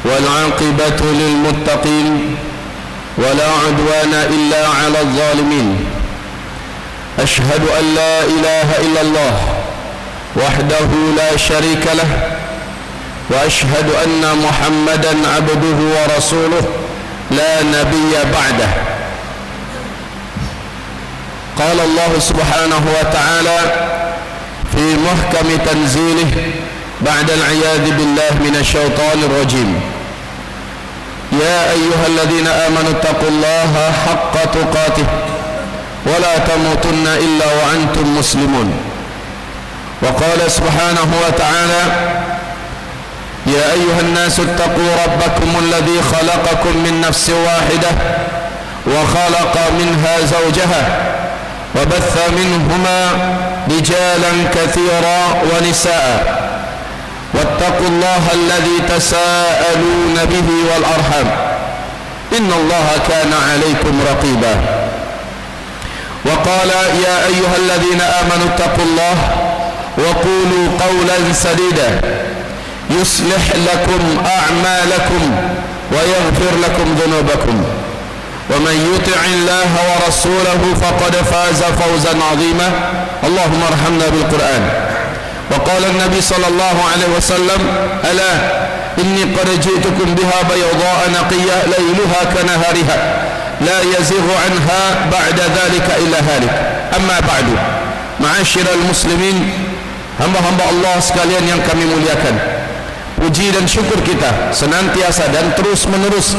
والعاقبة للمتقين ولا عدوان إلا على الظالمين. أشهد أن لا إله إلا الله وحده لا شريك له، وأشهد أن محمدا عبده ورسوله لا نبي بعده. قال الله سبحانه وتعالى في محكم تنزيله بعد العياذ بالله من الشيطان الرجيم: يا أيها الذين آمنوا اتقوا الله حق تقاته ولا تموتن إلا وأنتم مسلمون. وقال سبحانه وتعالى: يا أيها الناس اتقوا ربكم الذي خلقكم من نفس واحدة وخلق منها زوجها وبث منهما رجالا كثيرا ونساء واتقوا الله الذي تساءلون به والأرحام إن الله كان عليكم رقيبا. وقال: يا أيها الذين آمنوا اتقوا الله وقولوا قولا سديدا يصلح لكم أعمالكم ويغفر لكم ذنوبكم ومن يطع الله ورسوله فقد فاز فوزا عظيما. اللهم ارحمنا بالقرآن. وقال النبي صلى الله عليه وسلم: ألا إني قد جئتكم بها بيضاء نقية ليلها كنهارها لا يزيغ عنها بعد ذلك إلا هالك. أما بعد، معاشirul muslimin, hamba-hamba Allah sekalian yang kami muliakan, puji dan syukur kita senantiasa dan terus menerus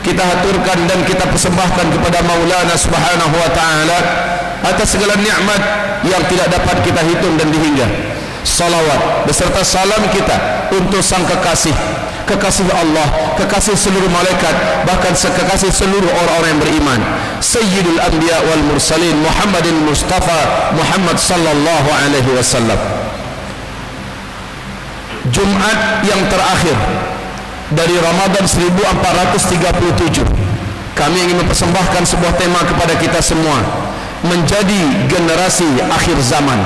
kita haturkan dan kita persembahkan kepada Maulana Subhanahu wa Ta'ala atas segala nikmat yang tidak dapat kita hitung dan dihingga. Salawat beserta salam kita untuk sang kekasih, kekasih Allah, kekasih seluruh malaikat, bahkan kekasih seluruh orang-orang yang beriman, Sayyidul Anbiya wal Mursalin Muhammadin Mustafa Muhammad sallallahu alaihi wasallam. Jumat yang terakhir dari Ramadan 1437, kami ingin mempersembahkan sebuah tema kepada kita semua, menjadi generasi akhir zaman.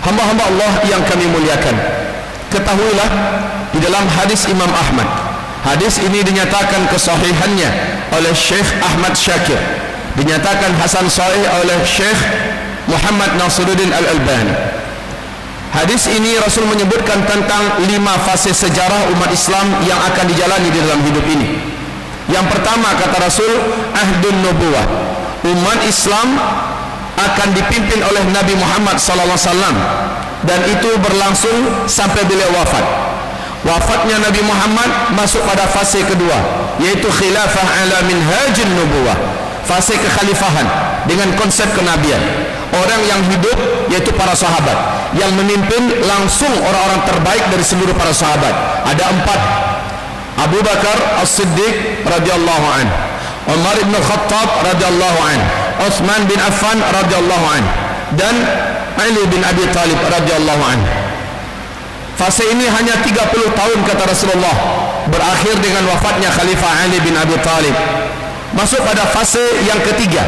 Hamba-hamba Allah yang kami muliakan, ketahuilah di dalam hadis Imam Ahmad, hadis ini dinyatakan kesahihannya oleh Syekh Ahmad Syakir, dinyatakan hasan sahih oleh Syekh Muhammad Nasiruddin Al-Albani. Hadis ini Rasul menyebutkan tentang 5 fase sejarah umat Islam yang akan dijalani di dalam hidup ini. Yang pertama, kata Rasul, ahdun nubuwah. Umat Islam akan dipimpin oleh Nabi Muhammad SAW, dan itu berlangsung sampai beliau wafat. Wafatnya Nabi Muhammad masuk pada fase kedua, yaitu khilafah ala minhajin nubuwah, fase kekhalifahan dengan konsep kenabian. Orang yang hidup yaitu para sahabat, yang memimpin langsung orang-orang terbaik dari seluruh para sahabat. Ada 4: Abu Bakar As-Siddiq radhiyallahu anhu, Umar bin Khattab radhiyallahu anhu, Utsman bin Affan radhiyallahu anhu, dan Ali bin Abi Thalib radhiyallahu anhu. Fase ini hanya 30 tahun kata Rasulullah, berakhir dengan wafatnya Khalifah Ali bin Abi Thalib. Masuk pada fase yang ketiga,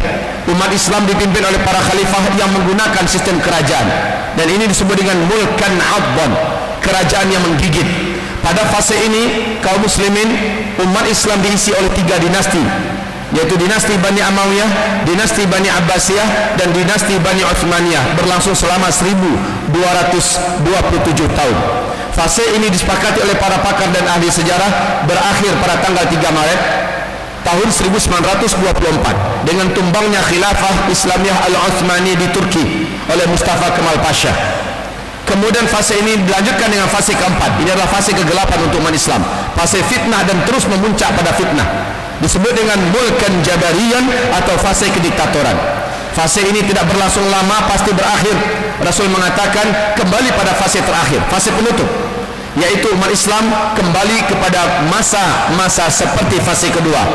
umat Islam dipimpin oleh para khalifah yang menggunakan sistem kerajaan, dan ini disebut dengan mulkan adban, kerajaan yang menggigit. Pada fase ini kaum muslimin, umat Islam diisi oleh 3 dinasti, yaitu dinasti Bani Amawiyah, dinasti Bani Abbasiyah, dan dinasti Bani Utsmaniyah, berlangsung selama 1227 tahun. Fase ini disepakati oleh para pakar dan ahli sejarah berakhir pada tanggal 3 Maret tahun 1924 dengan tumbangnya khilafah Islamiyah Al-Utsmani di Turki oleh Mustafa Kemal Pasha. Kemudian fase ini dilanjutkan dengan fase keempat. Ini adalah fase kegelapan untuk umat Islam, fase fitnah dan terus memuncak pada fitnah, disebut dengan mulkan jabariyan atau fase kediktatoran. Fase ini tidak berlangsung lama, pasti berakhir. Rasul mengatakan kembali pada fase terakhir, fase penutup, yaitu umat Islam kembali kepada masa-masa seperti fase kedua,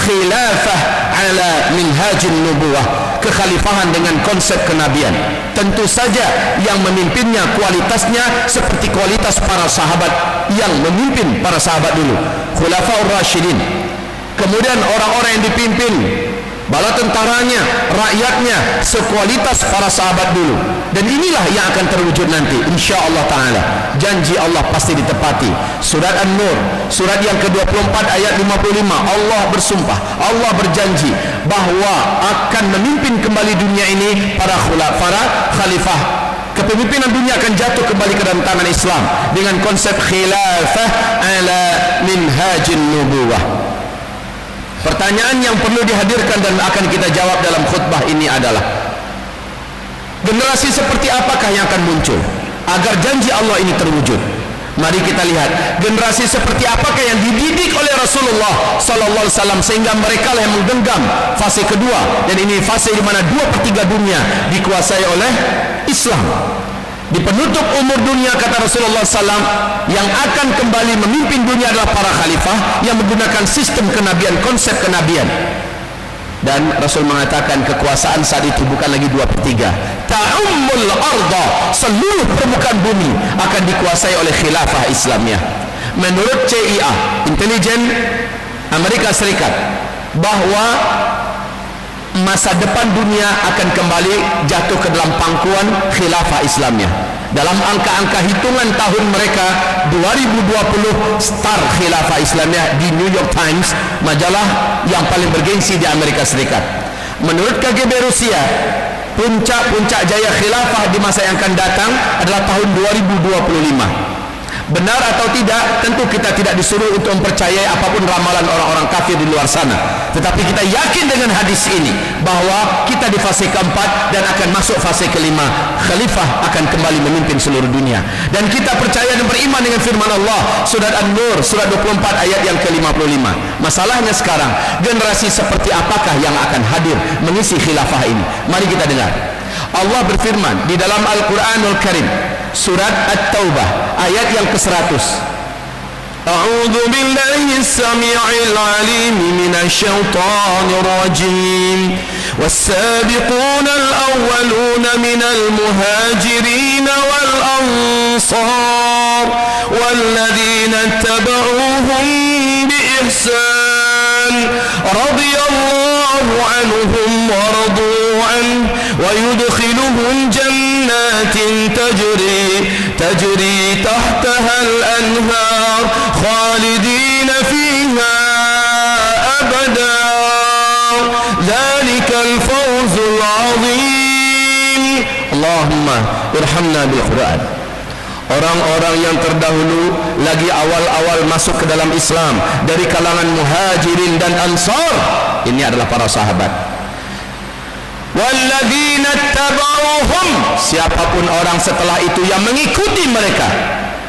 khilafah ala minhajin nubuwah, kekhalifahan dengan konsep kenabian. Tentu saja yang memimpinnya kualitasnya seperti kualitas para sahabat yang memimpin para sahabat dulu, khulafaur rasyidin. Kemudian orang-orang yang dipimpin bala tentaranya, rakyatnya sekualitas para sahabat dulu. Dan inilah yang akan terwujud nanti insyaallah taala. Janji Allah pasti ditepati. Surat An-Nur, surat yang ke-24 ayat 55, Allah bersumpah, Allah berjanji bahwa akan memimpin kembali dunia ini para khalifah. Kepemimpinan dunia akan jatuh kembali ke dalam tangan Islam dengan konsep khilafah ala minhajin nubuwah. Pertanyaan yang perlu dihadirkan dan akan kita jawab dalam khutbah ini adalah, generasi seperti apakah yang akan muncul agar janji Allah ini terwujud? Mari kita lihat generasi seperti apakah yang dididik oleh Rasulullah sallallahu alaihi wasallam sehingga mereka lah yang menggenggam fase kedua, dan ini fase di mana 2/3 dunia dikuasai oleh Islam. Di penutup umur dunia, kata Rasulullah SAW, yang akan kembali memimpin dunia adalah para khalifah yang menggunakan sistem kenabian, konsep kenabian. Dan Rasul mengatakan kekuasaan saat itu bukan lagi 2/3. Ta'ummul arda, seluruh permukaan bumi akan dikuasai oleh khilafah Islamiyah. Menurut CIA, intelijen Amerika Serikat, bahwa masa depan dunia akan kembali jatuh ke dalam pangkuan khilafah Islamiyah. Dalam angka-angka hitungan tahun mereka 2020, start khilafah Islamiyah di New York Times, majalah yang paling bergengsi di Amerika Serikat. Menurut KGB Rusia, puncak jaya khilafah di masa yang akan datang adalah tahun 2025. Benar atau tidak, tentu kita tidak disuruh untuk mempercayai apapun ramalan orang-orang kafir di luar sana. Tetapi kita yakin dengan hadis ini bahwa kita di fase keempat dan akan masuk fase kelima. Khalifah akan kembali memimpin seluruh dunia. Dan kita percaya dan beriman dengan firman Allah, surat An-Nur, surat 24 ayat yang ke-55. Masalahnya sekarang, generasi seperti apakah yang akan hadir mengisi khilafah ini? Mari kita dengar. Allah berfirman di dalam Al-Quranul Karim, surat At-Taubah ayat yang ke-100. A'udzu billahi as-sami'il 'alim minasy syaithanir rajim. Was-sabiquna al-awwaluna minal muhajirin wal ansar walladzina ittaba'uuhum bi ihsan radhiyallahu 'anhum wa radu 'anhu wa yudkhiluhum jannatin tajri tahtaha al-anhar khalidina fiha abada dzalikal fawzul 'azim. Allahumma irhamna bil Qur'an. Orang-orang yang terdahulu lagi awal-awal masuk ke dalam Islam dari kalangan muhajirin dan ansar, ini adalah para sahabat. Walladzina tabauhum, siapapun orang setelah itu yang mengikuti mereka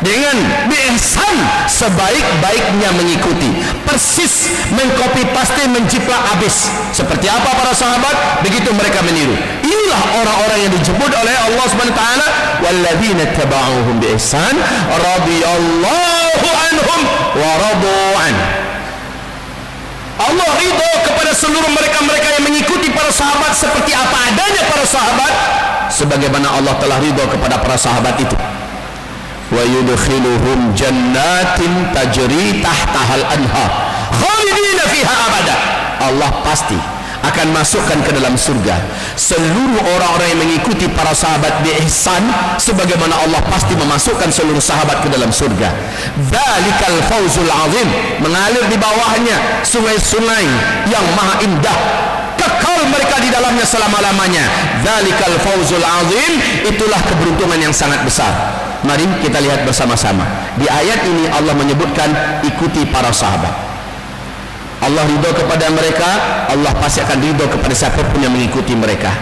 dengan biihsan, sebaik-baiknya mengikuti, persis mengcopy paste, menjiplak habis. Seperti apa para sahabat, begitu mereka meniru. Inilah orang-orang yang disebut oleh Allah Subhanahu wa taala, walladzina tabauhum biihsan radhiyallahu anhum wa radu an. Allah ridho kepada seluruh mereka-mereka yang mengikuti para sahabat seperti apa adanya para sahabat, sebagaimana Allah telah ridho kepada para sahabat itu. Wa yudkhiluhum jannatin tajri tahtahal anhar khalidina fiha abada. Allah pasti akan masukkan ke dalam surga seluruh orang-orang yang mengikuti para sahabat bi ihsan, sebagaimana Allah pasti memasukkan seluruh sahabat ke dalam surga. Dzalikal fawzul azim, mengalir di bawahnya sungai-sungai yang maha indah, kekal mereka di dalamnya selama-lamanya. Dzalikal fawzul azim, itulah keberuntungan yang sangat besar. Mari kita lihat bersama-sama. Di ayat ini Allah menyebutkan ikuti para sahabat. Allah ridho kepada mereka, Allah pasti akan ridho kepada siapapun yang mengikuti mereka.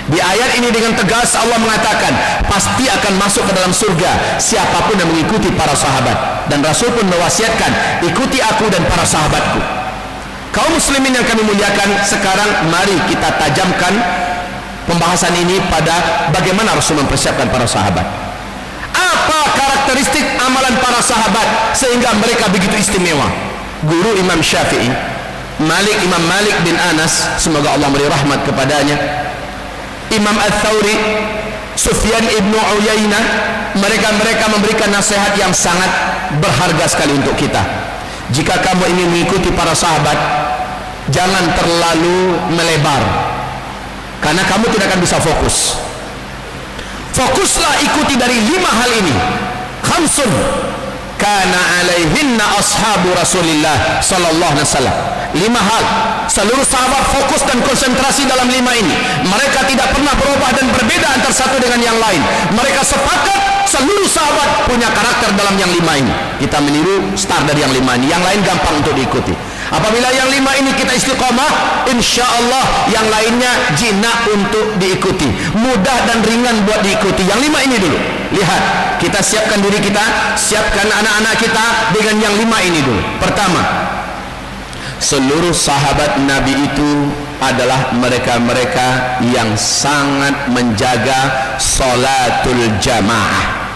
Di ayat ini dengan tegas Allah mengatakan pasti akan masuk ke dalam surga siapapun yang mengikuti para sahabat. Dan Rasul pun mewasiatkan, ikuti aku dan para sahabatku. Kaum muslimin yang kami muliakan, sekarang mari kita tajamkan pembahasan ini pada bagaimana Rasul mempersiapkan para sahabat. Apa karakteristik amalan para sahabat sehingga mereka begitu istimewa? Guru Imam Syafi'i, Imam Malik bin Anas, semoga Allah memberi rahmat kepadanya, Imam Ats-Tsauri, Sufyan ibnu Uyainah, mereka memberikan nasihat yang sangat berharga sekali untuk kita. Jika kamu ingin mengikuti para sahabat, jangan terlalu melebar, karena kamu tidak akan bisa fokus. Fokuslah ikuti dari 5 hal ini. Khamsun kana alaihinna ashabu Rasulillah sallallahu alaihi wasallam. 5 hal seluruh sahabat fokus dan konsentrasi dalam 5 ini. Mereka tidak pernah berubah dan berbeda antara satu dengan yang lain. Mereka sepakat seluruh sahabat punya karakter dalam yang 5 ini. Kita meniru start dari yang 5 ini. Yang lain gampang untuk diikuti. Apabila yang 5 ini kita istiqomah, insya Allah yang lainnya jinak untuk diikuti, mudah dan ringan buat diikuti. Yang 5 ini dulu. Lihat, kita siapkan diri kita, siapkan anak-anak kita dengan yang 5 ini dulu. Pertama, seluruh sahabat Nabi itu adalah mereka-mereka yang sangat menjaga salatul jamaah.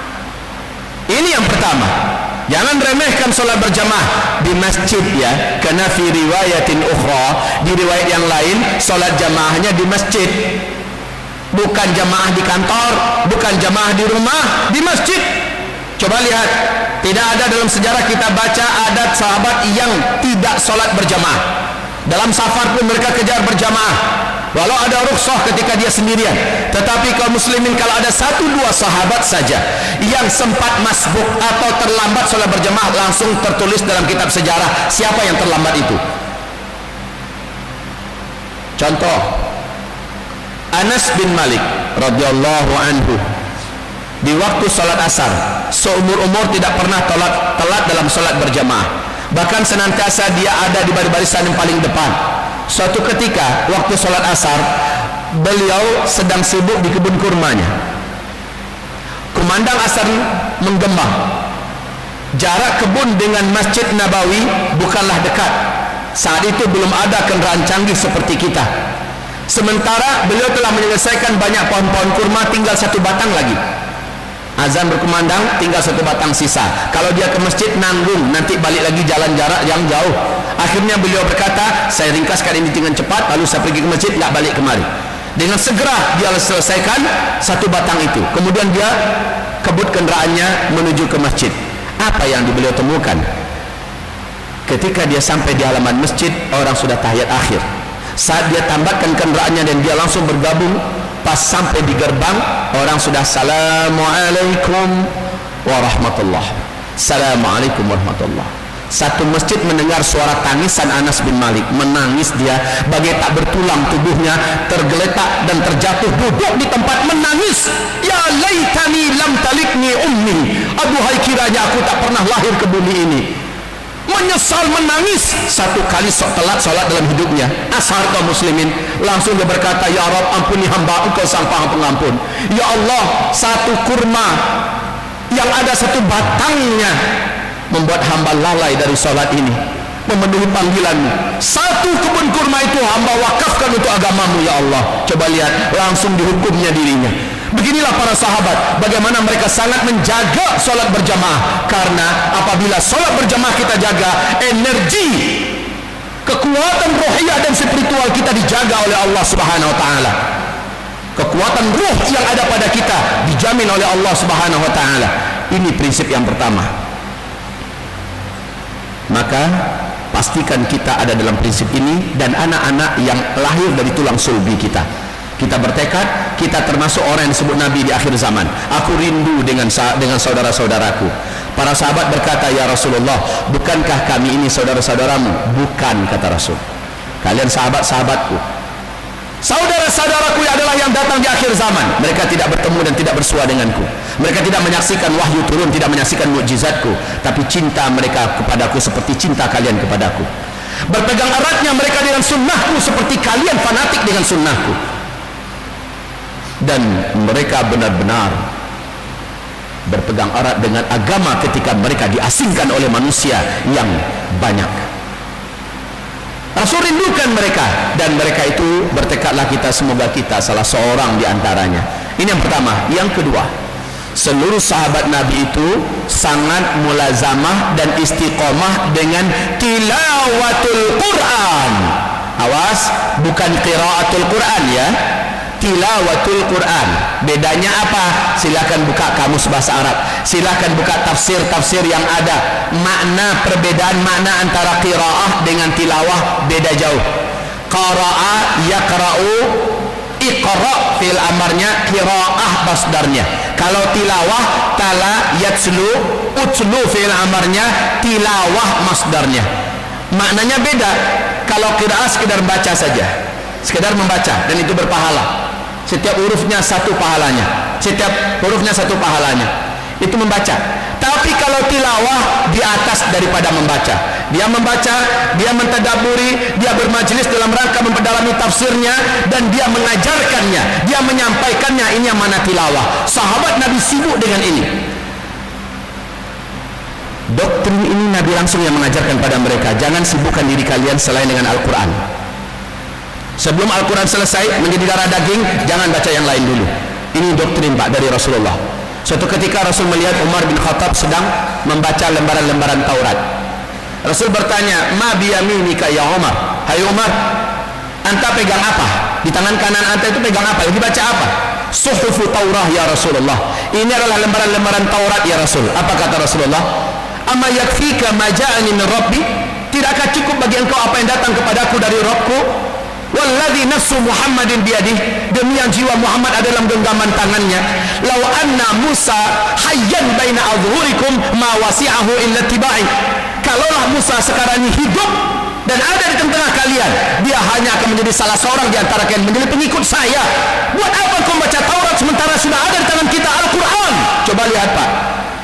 Ini yang pertama. Jangan remehkan solat berjamaah di masjid ya, karena fi riwayatin ukhra, di riwayat yang lain solat jamaahnya di masjid, bukan jamaah di kantor, bukan jamaah di rumah, di masjid. Coba lihat, tidak ada dalam sejarah kita baca adat sahabat yang tidak solat berjamaah. Dalam safar pun mereka kejar berjamaah, walau ada rukhsah ketika dia sendirian. Tetapi kaum muslimin kalau ada 1-2 sahabat saja yang sempat masbuk atau terlambat sholat berjamaah, langsung tertulis dalam kitab sejarah siapa yang terlambat itu. Contoh, Anas bin Malik radhiyallahu anhu di waktu sholat asar seumur-umur tidak pernah telat dalam sholat berjamaah, bahkan senantiasa dia ada di barisan yang paling depan. Suatu ketika waktu sholat asar, beliau sedang sibuk di kebun kurmanya. Kumandang asar menggema. Jarak kebun dengan Masjid Nabawi bukanlah dekat. Saat itu belum ada kendaraan canggih seperti kita. Sementara beliau telah menyelesaikan banyak pohon-pohon kurma, tinggal 1 batang lagi. Azan berkumandang, tinggal 1 batang sisa. Kalau dia ke masjid nanggung, nanti balik lagi jalan jarak yang jauh. Akhirnya beliau berkata, saya ringkaskan ini dengan cepat, lalu saya pergi ke masjid, nggak balik kemari. Dengan segera dia selesaikan 1 batang itu. Kemudian dia kebut kendaraannya menuju ke masjid. Apa yang beliau temukan? Ketika dia sampai di halaman masjid, orang sudah tahiyat akhir. Saat dia tambatkan kendaraannya dan dia langsung bergabung, pas sampai di gerbang, orang sudah assalamualaikum warahmatullah, assalamualaikum warahmatullah. Satu masjid mendengar suara tangisan Anas bin Malik. Menangis dia, bagai tak bertulang tubuhnya, tergeletak dan terjatuh duduk di tempat menangis. Ya laitani lam talikni ummi, aduhai kiranya aku tak pernah lahir ke bumi ini. Menyesal, menangis. 1 kali telat sholat dalam hidupnya. Asar kaum muslimin. Langsung dia berkata, ya Rabb, ampuni hamba engkau sang Maha Pengampun. Ya Allah, 1 kurma yang ada 1 batangnya membuat hamba lalai dari sholat ini, memenuhi panggilanmu. 1 kebun kurma itu hamba wakafkan untuk agamamu ya Allah. Coba lihat, langsung dihukumnya dirinya. Beginilah para sahabat, bagaimana mereka sangat menjaga sholat berjamaah. Karena apabila sholat berjamaah kita jaga, energi, kekuatan rohiyah dan spiritual kita dijaga oleh Allah Subhanahu wa ta'ala. Kekuatan ruh yang ada pada kita dijamin oleh Allah Subhanahu wa ta'ala. Ini prinsip yang pertama. Maka pastikan kita ada dalam prinsip ini, dan anak-anak yang lahir dari tulang sulbi kita. Kita bertekad, kita termasuk orang yang disebut Nabi di akhir zaman. Aku rindu dengan saudara-saudaraku. Para sahabat berkata, ya Rasulullah, bukankah kami ini saudara-saudaramu? Bukan, kata Rasul. Kalian sahabat-sahabatku. Saudara-saudaraku adalah yang datang di akhir zaman. Mereka tidak bertemu dan tidak bersua denganku. Mereka tidak menyaksikan wahyu turun, tidak menyaksikan mukjizatku, tapi cinta mereka kepadaku seperti cinta kalian kepadaku. Berpegang eratnya mereka dengan sunnahku seperti kalian fanatik dengan sunnahku. Dan mereka benar-benar berpegang erat dengan agama ketika mereka diasingkan oleh manusia yang banyak. Rasul rindukan mereka, dan mereka itu bertekadlah kita, semoga kita salah seorang di antaranya. Ini yang pertama. Yang kedua, seluruh sahabat Nabi itu sangat mulazamah dan istiqomah dengan tilawatul Quran. Awas, bukan qiraatul Quran ya, tilawatul Quran. Bedanya apa? Silakan buka kamus bahasa Arab, silakan buka tafsir-tafsir yang ada. Makna, perbedaan makna antara qiraah dengan tilawah beda jauh. qara'a yaqra'u, iqra fi'il amarnya, qiraah masdarnya. Kalau tilawah tala yatslu, utslu fi'il amarnya, tilawah masdarnya. Maknanya beda. Kalau qiraah sekedar baca saja, sekedar membaca, dan itu berpahala. Setiap hurufnya satu pahalanya, setiap hurufnya satu pahalanya, itu membaca. Tapi kalau tilawah di atas daripada membaca. Dia membaca, dia mentadaburi, dia bermajlis dalam rangka memperdalami tafsirnya, dan dia mengajarkannya, dia menyampaikannya. Ini yang mana tilawah. Sahabat Nabi sibuk dengan ini. Doktrin ini Nabi langsung yang mengajarkan pada mereka, jangan sibukkan diri kalian selain dengan Al-Quran. Sebelum Al-Quran selesai menjadi darah daging, jangan baca yang lain dulu. Ini doktrin Pak dari Rasulullah. Suatu ketika Rasul melihat Umar bin Khattab sedang membaca lembaran-lembaran Taurat. Rasul bertanya, ma biyaminika ya Umar? Hai Umar, anta pegang apa? Di tangan kanan anta itu pegang apa? Lagi baca apa? Suhufu Taurah ya Rasulullah. Ini adalah lembaran-lembaran Taurat ya Rasul. Apa kata Rasulullah? Amma yakfika ma ja'ani min Rabbi? Tidakkah cukup bagi engkau apa yang datang kepadaku dari Rabbku? Walladzi nafsu Muhammadin biyadih, demi yang jiwa Muhammad ada dalam genggaman tangannya, law anna Musa hayyan baina adhhurikum ma wasi'ahu illa tibai. Kalaulah Musa sekarang ini hidup dan ada di tengah kalian, dia hanya akan menjadi salah seorang di antara kalian, menjadi pengikut saya. Buat apa kau baca Taurat sementara sudah ada di tangan kita Al-Quran? Coba lihat Pak,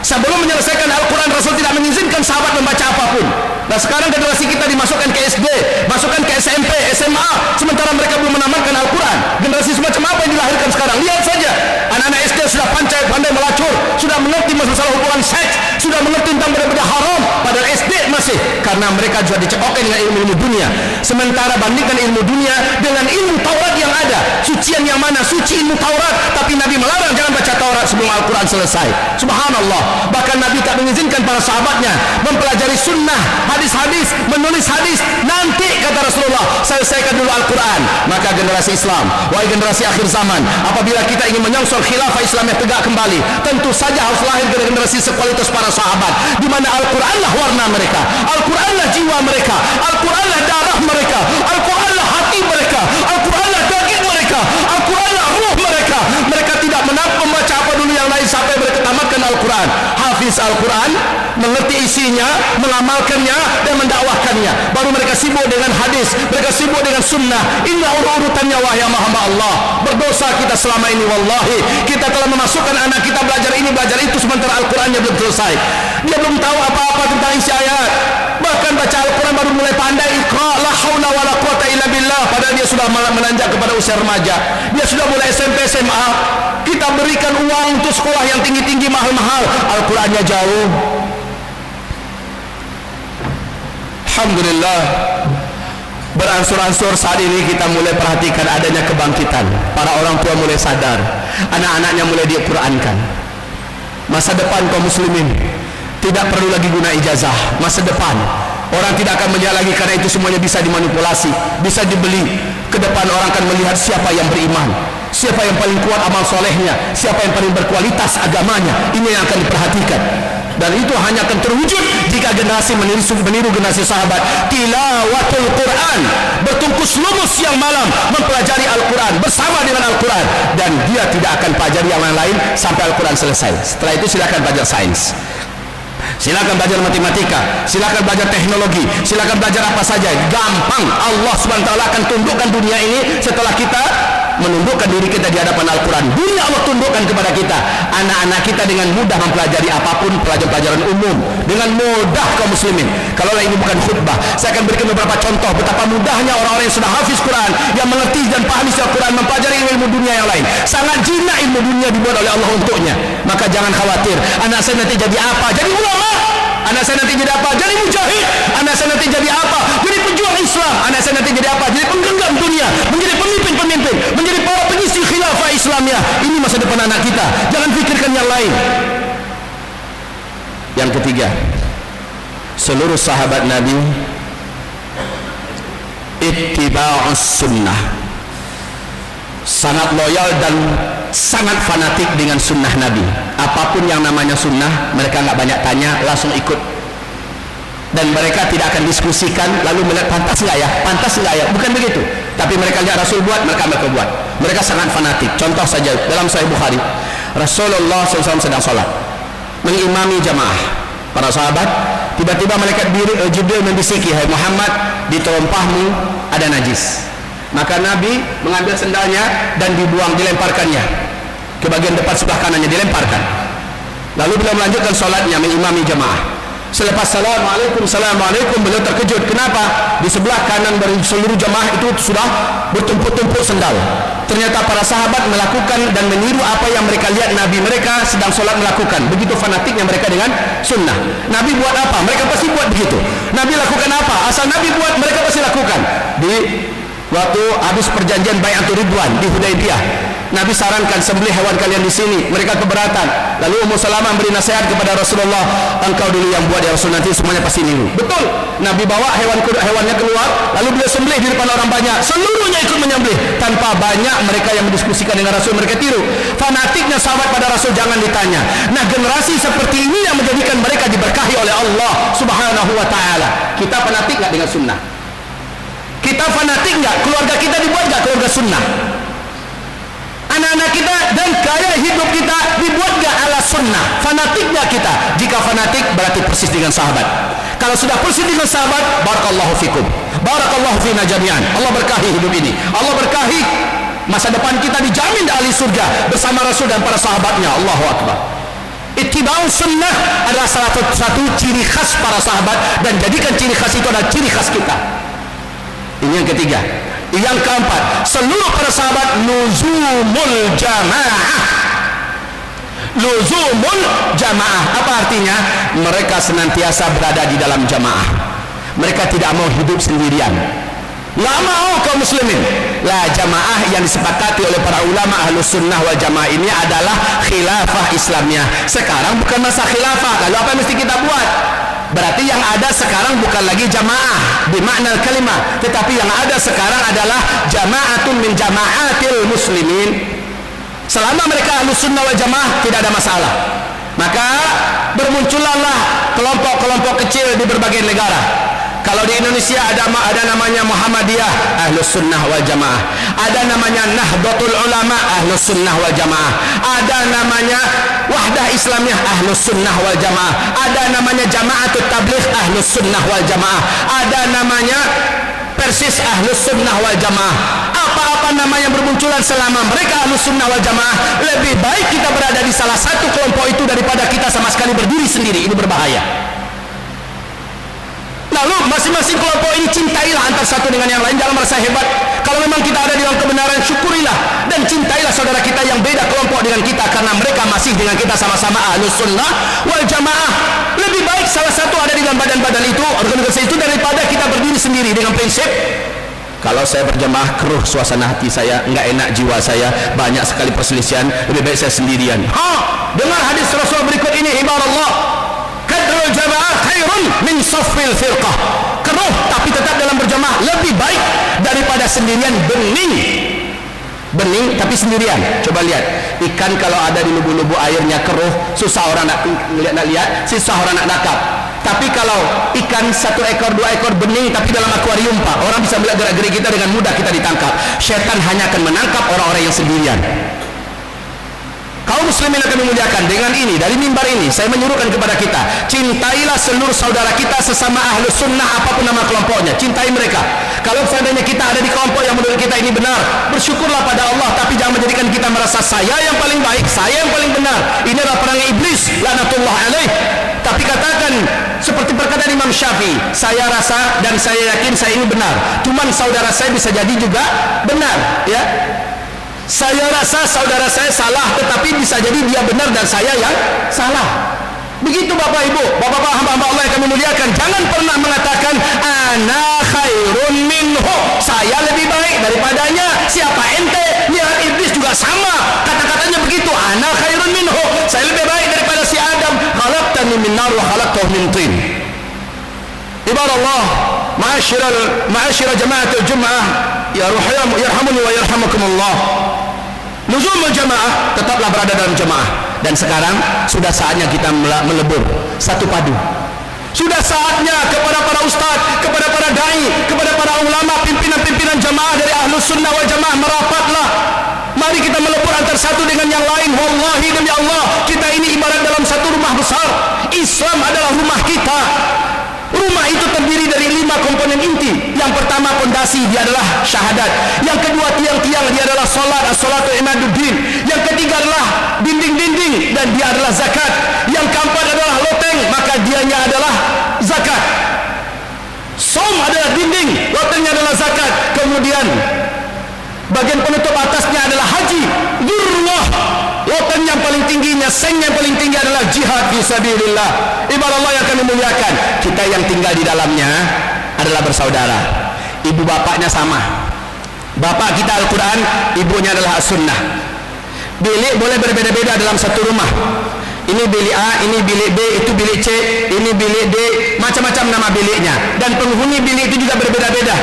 sebelum menyelesaikan Al-Quran, Rasul tidak mengizinkan sahabat membaca apapun. Nah sekarang generasi kita dimasukkan ke SD, masukkan ke SMP, SMA, sementara mereka belum menamatkan Al-Quran. Generasi semacam apa yang dilahirkan sekarang? Lihat saja, anak-anak SD sudah pandai melacur, sudah mengerti masalah hubungan seks, sudah mengerti tentang benda-benda haram, padahal SD masih, karena mereka juga dicekokkan dengan ilmu-ilmu dunia. Sementara bandingkan ilmu dunia dengan ilmu Taurat yang ada, sucian yang mana? Suci ilmu Taurat, tapi Nabi melarang jangan baca Taurat sebelum Al-Quran selesai. Subhanallah, bahkan Nabi tak mengizinkan para sahabatnya mempelajari sunnah, hadis-hadis, menulis hadis. Nanti kata Rasulullah, selesaikan dulu Al-Quran. Maka generasi Islam, wahai generasi akhir zaman, apabila kita ingin menyongsong khilafah Islam yang tegak kembali, tentu saja harus lahir dari generasi sekualitas para sahabat, di mana Al-Quranlah warna mereka, Al-Quranlah jiwa mereka, Al-Quranlah darah mereka, Al-Quranlah hati mereka, Al-Quranlah daging mereka, Al-Quranlah ruh mereka. Mereka tidak membaca apa dulu yang lain sampai mereka tamatkan Al-Quran. Hafiz Al-Quran, mengerti isinya, mengamalkannya, dan mendakwahkannya. Baru mereka sibuk dengan hadis, mereka sibuk dengan sunnah. Inilah urut-urutannya wahai hamba Allah. Berdosa kita selama ini, wallahi. Kita telah memasukkan anak kita belajar ini, belajar itu, sementara Al-Qurannya belum selesai. Dia belum tahu apa-apa tentang isi ayat. Bahkan baca Al-Quran baru mulai pandai, iqra la haula wala quwata illa billah, padahal dia sudah menanjak kepada usia remaja. Dia sudah mulai SMP, SMA. Kita berikan uang untuk sekolah yang tinggi-tinggi, mahal-mahal, Al-Qurannya jauh. Alhamdulillah, beransur-ansur saat ini kita mulai perhatikan adanya kebangkitan. Para orang tua mulai sadar, anak-anaknya mulai diqurankan. Masa depan kaum muslimin tidak perlu lagi guna ijazah. Masa depan orang tidak akan melihat lagi, karena itu semuanya bisa dimanipulasi, bisa dibeli. Ke depan orang akan melihat siapa yang beriman, siapa yang paling kuat amal solehnya, siapa yang paling berkualitas agamanya. Ini yang akan diperhatikan, dan itu hanya akan terwujud jika generasi meniru generasi sahabat. Tilawatul Quran, bertungkus lumus siang malam mempelajari Al-Quran bersama dengan Al-Quran, dan dia tidak akan pelajari yang lain sampai Al-Quran selesai. Setelah itu silakan belajar sains, silakan belajar matematika, silakan belajar teknologi, silakan belajar apa saja, gampang. Allah SWT akan tundukkan dunia ini setelah kita menundukkan diri kita di hadapan Al-Quran. Dunia Allah tundukkan kepada kita. Anak-anak kita dengan mudah mempelajari apapun, pelajaran-pelajaran umum dengan mudah kaum muslimin. Kalau ini bukan khutbah, saya akan berikan beberapa contoh betapa mudahnya orang-orang yang sudah hafiz Quran, yang mengerti dan pahami Al-Quran, mempelajari ilmu dunia yang lain. Sangat jinak ilmu dunia dibuat oleh Allah untuknya. Maka jangan khawatir, anak saya nanti jadi apa? Jadi ulama. Anak saya nanti jadi apa? Jadi mujahid. Anak saya nanti jadi apa? Jadi pejuang Islam. Anak saya nanti jadi apa? Jadi penggenggam dunia, menjadi pemimpin-pemimpin, menjadi para pengisi khilafah Islamiyah. Ini masa depan anak kita. Jangan pikirkan yang lain. Yang ketiga, seluruh sahabat Nabi ittiba'us sunnah, sangat loyal dan sangat fanatik dengan sunnah Nabi. Apapun yang namanya sunnah, mereka nggak banyak tanya, langsung ikut. Dan mereka tidak akan diskusikan lalu melihat pantas nggak ya, bukan begitu. Tapi mereka lihat Rasul buat, mereka buat. Mereka sangat fanatik. Contoh saja dalam Sahih Bukhari, Rasulullah SAW sedang sholat, mengimami jamaah. Para sahabat, tiba-tiba malaikat Jibril membisiki, "Hai Muhammad, di terompahmu ada najis." Maka Nabi mengambil sendalnya dan dilemparkannya ke bagian depan sebelah kanannya, dilemparkan. Lalu beliau melanjutkan sholatnya mengimami jamaah. Selepas Assalamualaikum, beliau terkejut. Kenapa? Di sebelah kanan dari seluruh jamaah itu sudah bertumpuk-tumpuk sendal. Ternyata para sahabat melakukan dan meniru apa yang mereka lihat Nabi mereka sedang sholat melakukan. Begitu fanatiknya mereka dengan sunnah. Nabi buat apa? Mereka pasti buat begitu. Nabi lakukan apa? Asal Nabi buat, mereka pasti lakukan. Di waktu habis perjanjian Bai'atul Ridwan di Hudaybiyah, Nabi sarankan sembelih hewan kalian di sini. Mereka keberatan. Lalu Ummu Salamah beri nasihat kepada Rasulullah, "Engkau dulu yang buat ya Rasul, nanti semuanya pasti niru." Betul. Nabi bawa hewannya keluar, lalu beliau sembelih di depan orang banyak. Seluruhnya ikut menyembelih. Tanpa banyak mereka yang mendiskusikan dengan Rasul, mereka tiru. Fanatiknya sahabat pada Rasul jangan ditanya. Nah, generasi seperti ini yang menjadikan mereka diberkahi oleh Allah Subhanahu wa taala. Kita fanatik enggak dengan sunnah? Kita fanatik enggak? Keluarga kita dibuat enggak keluarga sunnah? Anak-anak kita dan gaya hidup kita dibuat gak ala sunnah? Fanatiknya kita. Jika fanatik berarti persis dengan sahabat. Kalau sudah persis dengan sahabat, barakallahu fikum, barakallahu fina jami'an. Allah berkahi hidup ini, Allah berkahi masa depan kita, dijamin ahli surga bersama Rasul dan para sahabatnya. Allahu Akbar. Ittiba'u sunnah adalah salah satu ciri khas para sahabat, dan jadikan ciri khas itu adalah ciri khas kita. Ini yang ketiga. Yang keempat, seluruh para sahabat luzumul jamaah. Luzumul jamaah apa artinya? Mereka senantiasa berada di dalam jamaah. Mereka tidak mau hidup sendirian. Nggak mau kaum muslimin. Lah, jamaah yang disepakati oleh para ulama ahlus sunnah wal jamaah ini adalah khilafah Islamiyah. Sekarang bukan masa khilafah. Lalu apa yang mesti kita buat? Berarti yang ada sekarang bukan lagi jamaah bimakna kalimah, tetapi yang ada sekarang adalah jama'atun min jama'atil muslimin. Selama mereka ahlus sunnah wal jamaah tidak ada masalah. Maka bermunculanlah kelompok-kelompok kecil di berbagai negara. Kalau di Indonesia ada namanya Muhammadiyah ahlus sunnah wal jamaah, ada namanya Nahdlatul Ulama ahlus sunnah wal jamaah, ada namanya Wahdah Islamiyah ahlus sunnah wal jamaah, ada namanya Jama'atut Tabligh ahlus sunnah wal jamaah, ada namanya Persis ahlus sunnah wal jamaah. Apa-apa nama yang bermunculan selama mereka ahlus sunnah wal jamaah, lebih baik kita berada di salah satu kelompok itu daripada kita sama sekali berdiri sendiri. Ini berbahaya. Lalu masing-masing kelompok ini cintailah antara satu dengan yang lain, jangan merasa hebat. Kalau memang kita ada di dalam kebenaran, syukurilah dan cintailah saudara kita yang beda kelompok dengan kita, karena mereka masih dengan kita sama-sama ahlus sunnah wal jamaah. Lebih baik salah satu ada di dalam badan-badan itu, organisasi itu, daripada kita berdiri sendiri dengan prinsip, kalau saya berjamaah keruh suasana hati saya, enggak enak jiwa saya, banyak sekali perselisihan, lebih baik saya sendirian. Dengar hadis Rasul berikut ini, ibarallah, kadrul jamaah khairun min saffil firqah. Keruh tapi tetap dalam berjamaah lebih baik daripada sendirian bening tapi sendirian. Coba lihat ikan, kalau ada di lubu-lubu airnya keruh, susah orang nak lihat, susah orang nak nakap. Tapi kalau ikan satu ekor dua ekor bening tapi dalam akuarium, Pak, orang bisa melihat gerak-gerik kita dengan mudah, kita ditangkap. Setan hanya akan menangkap orang-orang yang sendirian. Kaum muslimin akan memuliakan. Dengan ini, dari mimbar ini saya menyuruhkan kepada kita, cintailah seluruh saudara kita sesama ahlus sunnah apapun nama kelompoknya, cintai mereka. Kalau seandainya kita ada di kelompok yang menurut kita ini benar, bersyukurlah pada Allah, tapi jangan menjadikan kita merasa saya yang paling baik, saya yang paling benar. Ini adalah perangai iblis, laknatullah alaih. Tapi katakan seperti perkataan Imam Syafi'i, saya rasa dan saya yakin saya ini benar, cuman saudara saya bisa jadi juga benar, ya. Saya rasa saudara saya salah, tetapi bisa jadi dia benar dan saya yang salah. Begitu Bapak Ibu, Bapak-bapak hamba-hamba Allah yang kami muliakan, jangan pernah mengatakan ana khairun minhu, saya lebih baik daripadanya. Siapa ente? Ya, iblis juga sama, kata-katanya begitu, ana khairun minhu, saya lebih baik daripada si Adam. Khalaqtani min nar wa khalaqtahu min tin. Ibaratullah, ma'asyiral jama'atul jum'ah, yarhamuni wa yarhamukumullah. Luzumul jamaah, tetaplah berada dalam jamaah. Dan sekarang sudah saatnya kita melebur satu padu. Sudah saatnya kepada para ustaz, kepada para dai, kepada para ulama, pimpinan-pimpinan jamaah dari ahlus satu dengan yang lain. Wallahi demi Allah, kita ini ibarat dalam satu rumah besar. Islam adalah rumah kita. Rumah itu terdiri dari 5 komponen inti. Yang pertama pondasi, dia adalah syahadat. Yang kedua tiang-tiang, dia adalah salat, as-salatu imaduddin. Yang ketiga adalah dinding-dinding, dan dia adalah zakat. Yang keempat adalah loteng, maka dianya adalah zakat. Som adalah dinding, lotengnya adalah zakat. Kemudian bagian penutup atasnya adalah haji, dzurrah. Loteng yang paling tingginya, seng yang paling tinggi adalah jihad fisabilillah. Ibarat Allah yang kami muliakan, kita yang tinggal di dalamnya adalah bersaudara. Ibu bapaknya sama. Bapak kita Al-Quran, ibunya adalah As-Sunnah. Bilik boleh berbeda-beda dalam satu rumah. Ini bilik A, ini bilik B, itu bilik C, ini bilik D, macam-macam nama biliknya. Dan penghuni bilik itu juga berbeda-beda.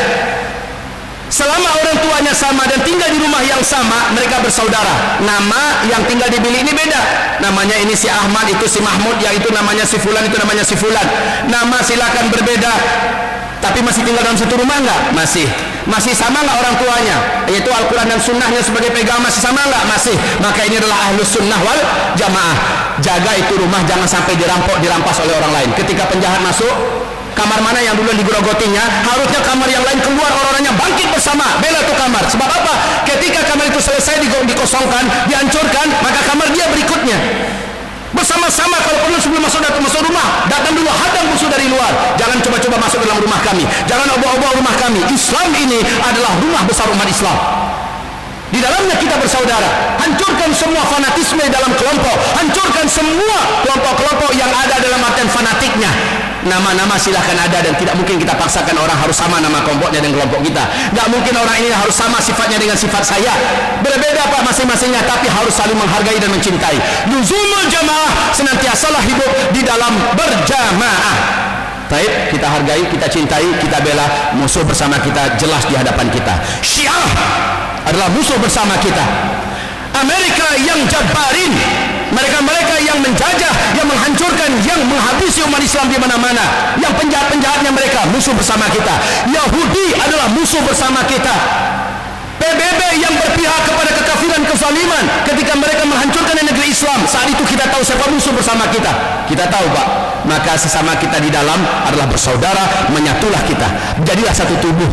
Selama orang tuanya sama dan tinggal di rumah yang sama, mereka bersaudara. Nama yang tinggal di bilik ini beda. Namanya ini si Ahmad, itu si Mahmud, yang itu namanya si Fulan, itu namanya si Fulan. Nama silakan berbeda, tapi masih tinggal dalam satu rumah enggak? Masih sama enggak orang tuanya? Yaitu Al-Quran dan Sunnahnya sebagai pegang masih sama enggak? Masih. Maka ini adalah Ahlus Sunnah wal Jamaah. Jaga itu rumah, jangan sampai dirampok, dirampas oleh orang lain. Ketika penjahat masuk, kamar mana yang dulu digerogotinya, harusnya kamar yang lain keluar, orang-orangnya bangkit bersama, bela tuh kamar. Sebab apa? Ketika kamar itu selesai dikosongkan, dihancurkan, maka kamar dia berikutnya bersama-sama. Kalau perlu sebelum masuk rumah, datang dulu, hadang musuh dari luar. Jangan coba-coba masuk dalam rumah kami, jangan obok-obok rumah kami. Islam ini adalah rumah besar umat Islam. Di dalamnya kita bersaudara. Hancurkan semua fanatisme dalam kelompok, hancurkan semua kelompok-kelompok yang ada dalam artian fanatiknya. Nama-nama silahkan ada, dan tidak mungkin kita paksakan orang harus sama nama kelompoknya dan kelompok kita. Tidak mungkin orang ini harus sama sifatnya dengan sifat saya. Berbeda Pak masing-masingnya, tapi harus saling menghargai dan mencintai. Luzumul jamaah, senantiasalah hidup di dalam berjamaah. Baik, kita hargai, kita cintai, kita bela. Musuh bersama kita jelas di hadapan kita. Syiah adalah musuh bersama kita. Amerika yang jabarin, mereka-mereka yang menjajah, yang menghancurkan, yang menghabisi umat Islam di mana-mana, yang penjahat-penjahatnya mereka musuh bersama kita. Yahudi adalah musuh bersama kita. PBB yang berpihak kepada kekafiran, kezaliman ketika mereka menghancurkan negeri Islam, saat itu kita tahu siapa musuh bersama kita. Kita tahu Pak. Maka sesama kita di dalam adalah bersaudara, menyatulah kita, jadilah satu tubuh.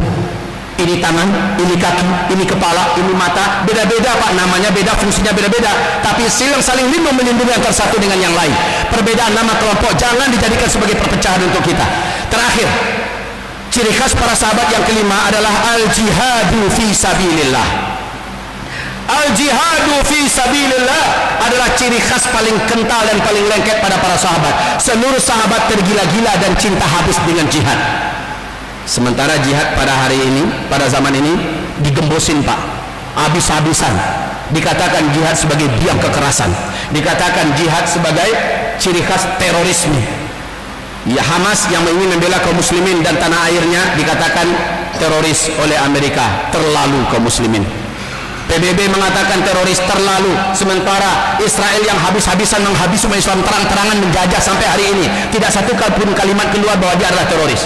Ini tangan, ini kaki, ini kepala, ini mata, beda-beda Pak, namanya beda, fungsinya beda-beda, tapi saling lindung melindungi antara satu dengan yang lain. Perbedaan nama kelompok jangan dijadikan sebagai perpecahan untuk kita. Terakhir, ciri khas para sahabat yang kelima adalah al-jihadu fi sabilillah. Al-jihadu fi sabilillah adalah ciri khas paling kental dan paling lengket pada para sahabat. Seluruh sahabat tergila-gila dan cinta habis dengan jihad. Sementara jihad pada hari ini, pada zaman ini digembosin Pak, habis-habisan. Dikatakan jihad sebagai biang kekerasan, dikatakan jihad sebagai ciri khas terorisme. Ya, Hamas yang ingin membela kaum muslimin dan tanah airnya dikatakan teroris oleh Amerika, terlalu kaum muslimin. PBB mengatakan teroris, terlalu. Sementara Israel yang habis-habisan menghabisi umat Islam, terang-terangan menjajah sampai hari ini, tidak satu pun kalimat keluar bahwa dia adalah teroris.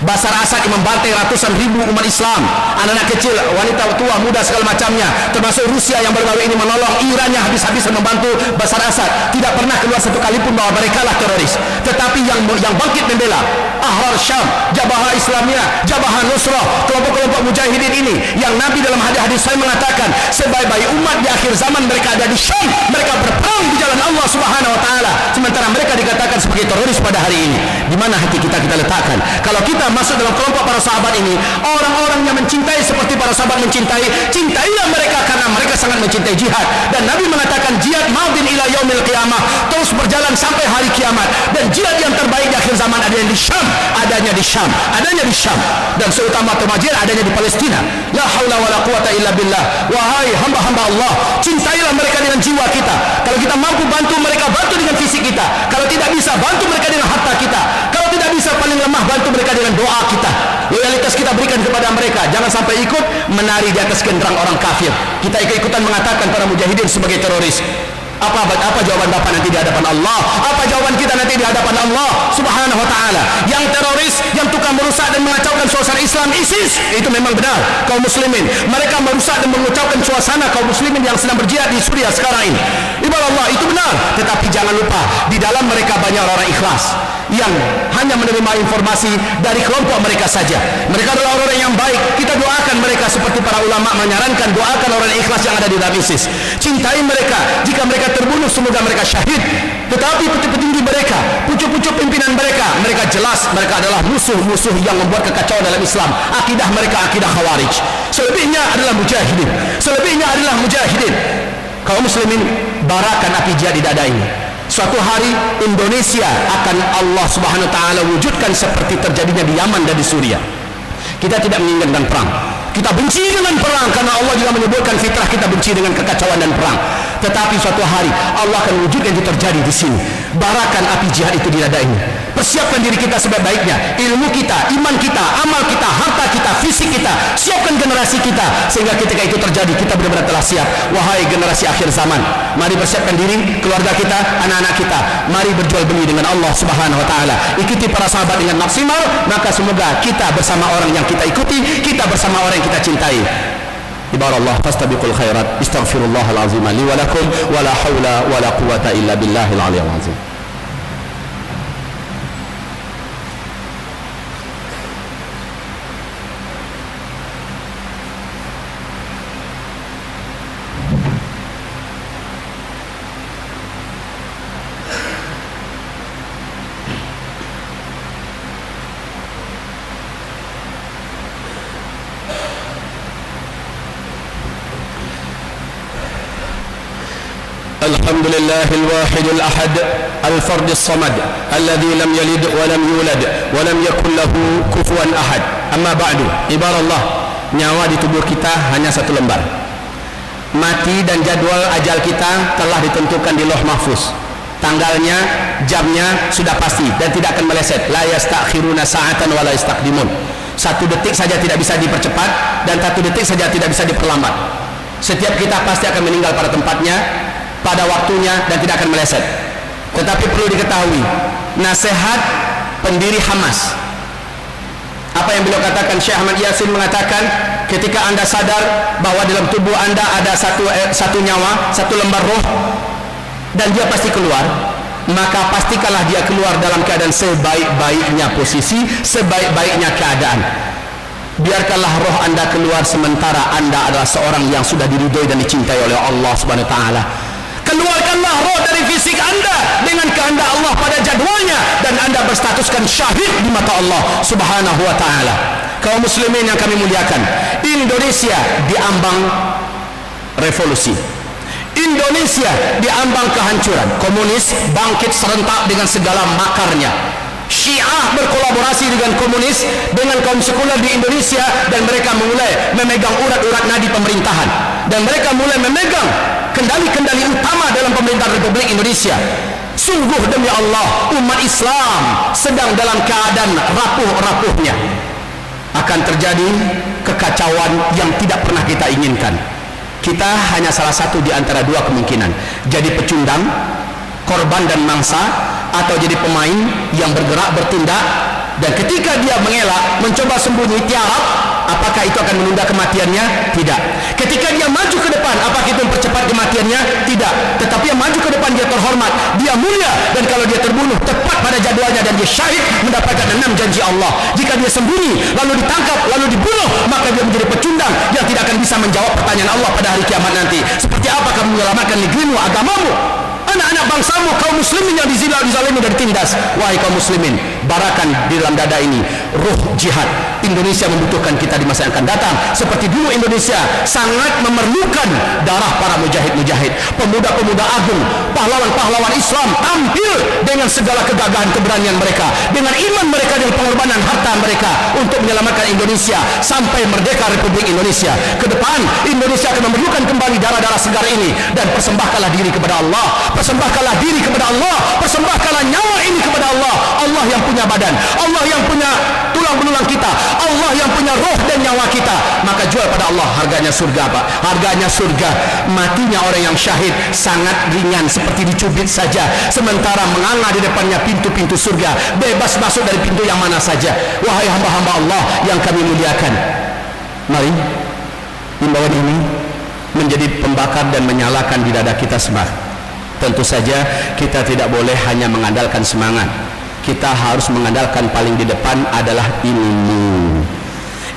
Bashar Assad yang membantai ratusan ribu umat Islam, anak-anak kecil, wanita tua, muda, segala macamnya, termasuk Rusia yang baru-baru ini menolong Iran yang habis-habisan membantu Bashar Assad, tidak pernah keluar satu kali pun bahwa mereka lah teroris. Tetapi yang bangkit membela Ahrar Syam, Jabhah Islamiyah, Jabhah Nusrah, kelompok-kelompok mujahidin ini, yang Nabi dalam hadis-hadis saya mengatakan sebaik-baik umat di akhir zaman mereka ada di Syam, mereka berperang di jalan Allah Subhanahu wa taala, sementara mereka dikatakan sebagai teroris pada hari ini. Di mana hati kita letakkan? Kalau kita masuk dalam kelompok para sahabat ini, orang-orang yang mencintai seperti para sahabat mencintai, cintailah mereka karena mereka sangat mencintai jihad. Dan Nabi mengatakan jihad madin ila yaumil qiyamah, terus berjalan sampai hari kiamat. Dan jihad yang terbaik di akhir zaman adanya di Syam, adanya di Syam, adanya di Syam. Dan seutama termajir adanya di Palestina. La haula wala quwata illa billah. Wahai hamba-hamba Allah, cintailah mereka dengan jiwa kita. Kalau kita mampu bantu mereka, bantu dengan fisik kita. Kalau tidak bisa, bantu mereka dengan harta kita. Kalau tidak bisa, paling lemah bantu mereka dengan doa kita. Loyalitas kita berikan kepada mereka. Jangan sampai ikut menari di atas genderang orang kafir. Kita ikut-ikutan mengatakan para mujahidin sebagai teroris. Apa jawaban Bapak nanti di hadapan Allah? Apa jawaban kita nanti di hadapan Allah Subhanahu wa taala? Yang teroris, yang tukang merusak dan mengacaukan suasana Islam, ISIS, itu memang benar kaum muslimin. Mereka merusak dan mengacaukan suasana kaum muslimin yang sedang berjihad di Suriah sekarang ini. Ibarat Allah, itu benar. Tetapi jangan lupa, di dalam mereka banyak orang ikhlas yang hanya menerima informasi dari kelompok mereka saja. Mereka adalah orang yang baik. Kita doakan mereka seperti para ulama menyarankan, doakan orang ikhlas yang ada di dalam ISIS. Cintai mereka. Jika mereka terbunuh, semoga mereka syahid. Tetapi petinggi mereka, pucuk-pucuk pimpinan mereka, mereka jelas mereka adalah musuh-musuh yang membuat kekacauan dalam Islam. Akidah mereka akidah khawarij. Selebihnya adalah mujahidin. Kaum muslimin, barakan api jihad di dada ini. Suatu hari Indonesia akan Allah Subhanahu wa taala wujudkan seperti terjadinya di Yaman dan di Suriah. Kita tidak menginginkan perang. Kita benci dengan perang karena Allah juga menyebutkan fitrah kita benci dengan kekacauan dan perang. Tetapi suatu hari Allah akan wujudkan itu terjadi di sini. Barakan api jihad itu di dada ini. Persiapkan diri kita sebaik-baiknya, ilmu kita, iman kita, amal kita, harta kita, fisik kita. Siapkan generasi kita sehingga ketika itu terjadi kita benar-benar telah siap. Wahai generasi akhir zaman, mari persiapkan diri, keluarga kita, anak-anak kita. Mari berjual beli dengan Allah Subhanahu wa taala. Ikuti para sahabat dengan maksimal, maka semoga kita bersama orang yang kita ikuti, kita bersama orang yang kita cintai. Ibarallah, fastabiqul khairat. Astaghfirullahal azim li wa lakum wa la haula wa la quwwata illa billahil aliyyil azim. الحمد لله الواحد الأحد الفرد الصمد الذي لم يلد ولم يولد ولم يكن له كفوا أحد. أما بعد, ibarat Allah, nyawa di tubuh kita hanya satu lembar. Mati dan jadwal ajal kita telah ditentukan di Lauh Mahfuz. Tanggalnya, jamnya sudah pasti dan tidak akan meleset. La yastakhiruna sa'atan wa la yastaqdimun. Satu detik saja tidak bisa dipercepat dan satu detik saja tidak bisa diperlambat. Setiap kita pasti akan meninggal pada tempatnya, pada waktunya, dan tidak akan meleset. Tetapi perlu diketahui, nasihat pendiri Hamas, apa yang beliau katakan, Syekh Ahmad Yasin mengatakan, ketika anda sadar bahwa dalam tubuh anda ada satu nyawa, satu lembar roh, dan dia pasti keluar, maka pastikanlah dia keluar dalam keadaan sebaik-baiknya posisi, sebaik-baiknya keadaan. Biarkanlah roh anda keluar sementara anda adalah seorang yang sudah diridhoi dan dicintai oleh Allah Subhanahu wa taala. Keluarkanlah roh dari fisik anda dengan kehendak Allah pada jadwalnya, dan anda berstatuskan syahid di mata Allah Subhanahu wa taala. Kaum muslimin yang kami muliakan, Indonesia diambang revolusi. Indonesia diambang kehancuran. Komunis bangkit serentak dengan segala makarnya. Syiah berkolaborasi dengan komunis, dengan kaum sekuler di Indonesia, dan mereka mulai memegang urat-urat nadi pemerintahan, dan mereka mulai memegang kendali-kendali utama dalam pemerintahan Republik Indonesia. Sungguh demi Allah, umat Islam sedang dalam keadaan rapuh-rapuhnya. Akan terjadi kekacauan yang tidak pernah kita inginkan. Kita hanya salah satu di antara dua kemungkinan: jadi pecundang, korban dan mangsa, atau jadi pemain yang bergerak, bertindak, dan ketika dia mengelak, mencoba sembunyi, tiarap, apakah itu akan menunda kematiannya? Tidak. Ketika dia maju ke depan, apakah itu mempercepat kematiannya? Tidak. Tetapi yang maju ke depan dia terhormat, dia mulia, dan kalau dia terbunuh tepat pada jadwalnya dan dia syahid, mendapatkan 6 janji Allah. Jika dia sembunyi, lalu ditangkap, lalu dibunuh, maka dia menjadi pecundang yang tidak akan bisa menjawab pertanyaan Allah pada hari kiamat nanti. Seperti apa kamu menyelamatkan negerimu, agamamu, anak-anak bangsamu, kaum muslimin yang dizalimi dan ditindas? Wahai kaum muslimin, barakan di dalam dada ini ruh jihad. Indonesia membutuhkan kita di masa yang akan datang. Seperti dulu Indonesia sangat memerlukan darah para mujahid-mujahid, pemuda-pemuda agung, pahlawan-pahlawan Islam tampil dengan segala kegagahan keberanian mereka, dengan iman mereka dan pengorbanan harta mereka untuk menyelamatkan Indonesia sampai merdeka Republik Indonesia. Ke depan Indonesia akan memerlukan kembali darah-darah segar ini, dan persembahkanlah diri kepada Allah, persembahkanlah diri kepada Allah, persembahkanlah nyawa ini kepada Allah. Allah yang punya badan, Allah yang punya tulang belulang kita, Allah yang punya roh dan nyawa kita. Maka kita jual pada Allah, harganya surga Pak. Harganya surga. Matinya orang yang syahid sangat ringan, seperti dicubit saja. Sementara menganga di depannya pintu-pintu surga, bebas masuk dari pintu yang mana saja. Wahai hamba-hamba Allah yang kami muliakan, mari himbauan ini menjadi pembakar dan menyalakan di dada kita semua. Tentu saja kita tidak boleh hanya mengandalkan semangat. Kita harus mengandalkan paling di depan adalah ilmu.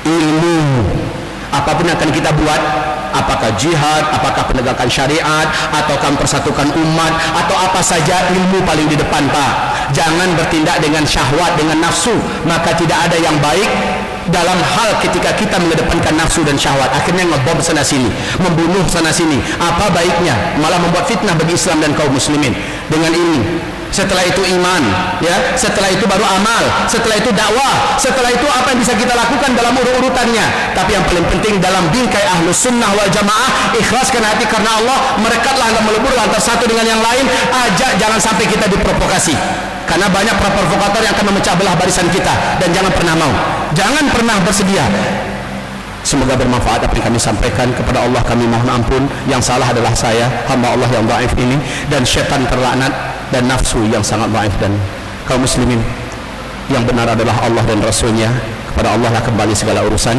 Ilmu. Apapun yang akan kita buat, apakah jihad, apakah penegakan syariat, ataukah mempersatukan umat, atau apa saja, ilmu paling di depan Pak. Jangan bertindak dengan syahwat, dengan nafsu, maka tidak ada yang baik dalam hal ketika kita mengedepankan nafsu dan syahwat, akhirnya ngebom sana sini, membunuh sana sini. Apa baiknya? Malah membuat fitnah bagi Islam dan kaum muslimin. Dengan ini, setelah itu iman, ya, setelah itu baru amal, setelah itu dakwah, setelah itu apa yang bisa kita lakukan dalam urut-urutannya. Tapi yang paling penting dalam bingkai ahlus sunnah wal jamaah, ikhlaskan hati karena Allah, merekatlah dan melebur antara satu dengan yang lain. Ajak, jangan sampai kita diprovokasi, karena banyak provokator yang akan memecah belah barisan kita, dan jangan pernah mau, jangan pernah bersedia. Semoga bermanfaat apa yang kami sampaikan. Kepada Allah kami mohon ampun, yang salah adalah saya, hamba Allah yang dhaif ini, dan syaitan terlaknat, dan nafsu yang sangat dhaif, dan kaum muslimin yang benar adalah Allah dan Rasulnya. Kepada Allah lah kembali segala urusan.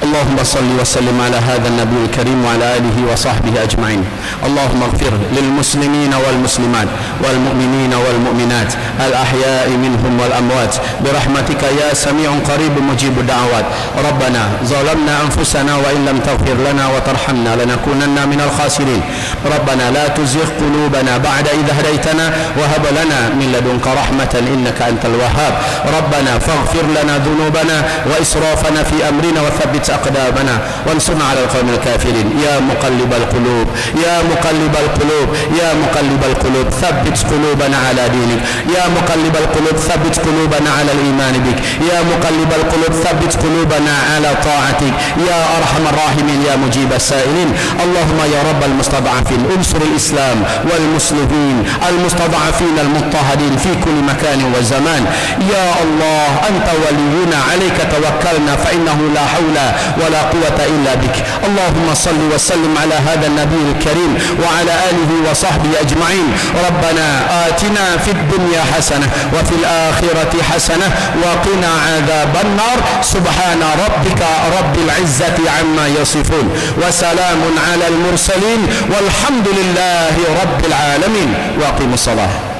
Allahumma salli wa sallim ala hadha an-nabiyil karim wa ala alihi wa sahbihi ajma'in. Allahumma ighfir lil muslimina wal muslimat wal mu'minina wal mu'minat al ahya'i minhum wal amwat bi rahmatika ya sami'un qaribun mujibud da'awat. Rabbana zalamna anfusana wa in lam taghfir lana wa tarhamna lanakunanna minal khasirin. Rabbana la tuzigh qulubana ba'da idh hadaytana wa hab lana min ladunka rahmatan innaka antal wahhab. Rabbana faghfir lana dhunubana wa israfana fi amrina wa thabbit أقدامنا وانصرنا على القوم الكافرين. يا مقلب القلوب يا مقلب القلوب يا مقلب القلوب ثبت قلوبنا على دينك. يا مقلب القلوب ثبت قلوبنا على الإيمان بك. يا مقلب القلوب ثبت قلوبنا على طاعتك. يا أرحم الراحمين يا مجيب السائلين. اللهم يا رب المستضعفين انصر الإسلام والمسلمين المستضعفين المضطهدين في كل مكان وزمان. يا الله أنت ولينا عليك توكلنا فإنه لا حول ولا قوة إلا بك. اللهم صل وسلم على هذا النبي الكريم وعلى آله وصحبه أجمعين. ربنا آتنا في الدنيا حسنة وفي الآخرة حسنة وقنا عذاب النار. سبحان ربك رب العزة عما يصفون وسلام على المرسلين والحمد لله رب العالمين. وأقيموا الصلاة.